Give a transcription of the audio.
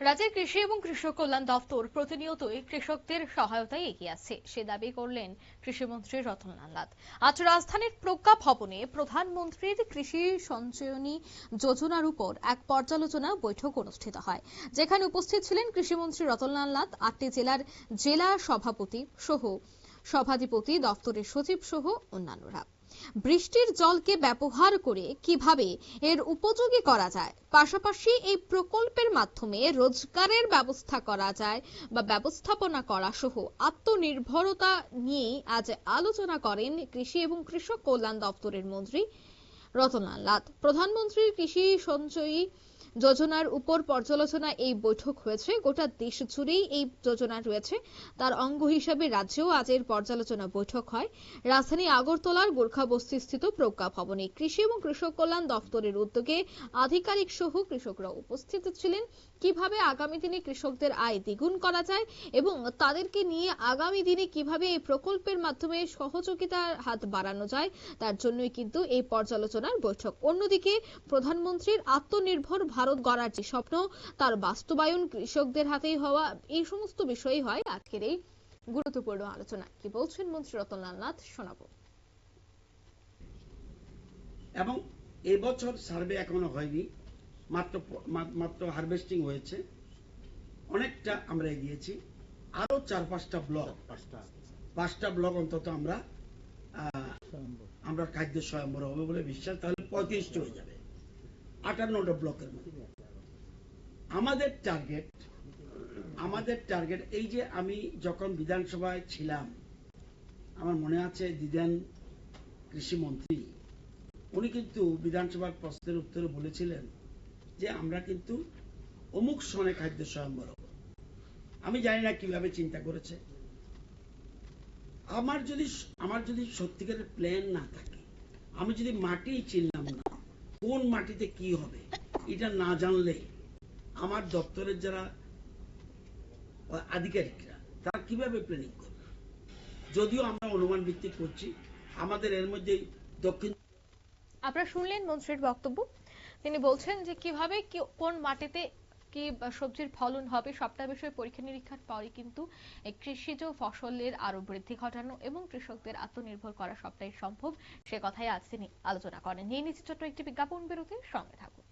রাজ্যের কৃষি এবং কৃষক কল্যাণ দপ্তর প্রতিনিয়তই কৃষকদের সহায়তায় এগিয়ে আছে, সে দাবি করলেন কৃষিমন্ত্রী রতনলাল নাথ। আজ রাজধানীর প্রজ্ঞা ভবনে প্রধানমন্ত্রীর কৃষি সঞ্চয়নী যোজনার উপর এক পর্যালোচনা বৈঠক অনুষ্ঠিত হয়, যেখানে উপস্থিত ছিলেন কৃষিমন্ত্রী রতনলাল নাথ, 8টি জেলার জেলা সভাপতি সহ সভাধিপতি, দপ্তরের সচিব সহ অন্যান্যরা। বৃষ্টির জলকে ব্যবহার করে কিভাবে এর উপযোগী করা যায়, পাশাপাশি এই প্রকল্পের মাধ্যমে রোজগারের ব্যবস্থা করা যায় বা ব্যবস্থাপনা করা সহ আত্মনির্ভরতা নিয়ে আজ আলোচনা করেন কৃষি এবং কৃষক কল্যাণ দপ্তরের মন্ত্রী রতনলাল নাথ। প্রধানমন্ত্রীর কৃষি সঞ্চয়ী যোজনার উপর পর্যালোচনা এই বৈঠক হয়েছে। গোটা দেশ জুড়েই এই যোজনা রয়েছে, তার অঙ্গ হিসেবে রাজ্যেও আজের পর্যালোচনা বৈঠক হয় রাজধানী আগরতলার গোর্খাবস্তি স্থিত প্রজ্ঞা ভবনে। কৃষি এবং কৃষক কল্যাণ দপ্তরের উদ্যোগে আধিকারিক সহ কৃষকরা উপস্থিত ছিলেন। কিভাবে আগামী দিনে কৃষকদের আয় দ্বিগুণ করা যায় এবং তাদেরকে নিয়ে আগামী দিনে কিভাবে এই প্রকল্পের মাধ্যমে সহযোগিতার হাত বাড়ানো যায়, তার জন্যই কিন্তু এই পর্যালোচনার বৈঠক। অন্যদিকে প্রধানমন্ত্রীর আত্মনির্ভর ভারত গড়ার যে স্বপ্ন, তার বাস্তবায়ন কৃষকদের হাতেই হওয়া, এই সমস্ত বিষয়ই হয় আজকের এই গুরুত্বপূর্ণ আলোচনা। কি বলছেন মন্ত্রী রতনলাল নাথ, শোনাবো। এবং এবছর সার্ভে এখনো হয়নি, মাত্র হারভেস্টিং হয়েছে, অনেকটা আমরা এগিয়েছি। আরো 4-5টা ব্লক অন্তত আমরা খাদ্য স্বয়ম্বর হবে বলে বিশ্বাস। তাহলে 35টা হয়ে যাবে 58টা ব্লকের মধ্যে। আমাদের টার্গেট এই যে আমি যখন বিধানসভায় ছিলাম, আমার মনে আছে দিদেন কৃষিমন্ত্রী, উনি কিন্তু বিধানসভার প্রশ্নের উত্তরে বলেছিলেন যে আমরা কিন্তু অমুক সনে খাদ্য স্বয়ম্বর হব। আমি জানি না কিভাবে চিন্তা করেছে। আমার যদি সত্যিকারের প্ল্যান না থাকে, আমি যদি মাটি চিনলাম না, কোন মাটিতে কি হবে এটা না জানলে আমার দপ্তরের যারা আধিকারিকরা তারা কিভাবে প্ল্যানিং করবে? যদিও আমরা অনুমান ভিত্তিক করছি, আমাদের এর মধ্যে দক্ষিণ। আপনারা শুনলেন মন্ত্রীর বক্তব্য। তিনি বলছেন যে কিভাবে কোন মাটিতে কি সবজির ফলন হবে, সবটা বিষয়ে পরীক্ষা নিরীক্ষার পরে কিন্তু এই কৃষিজ ফসলের আরো বৃদ্ধি ঘটানো এবং কৃষকদের আত্মনির্ভর করা সবটাই সম্ভব, সে কথাই আজ তিনি আলোচনা করেন। নিয়ে নিচ্ছি ছোট্ট একটি বিজ্ঞাপন বিরতির সঙ্গে থাকুন।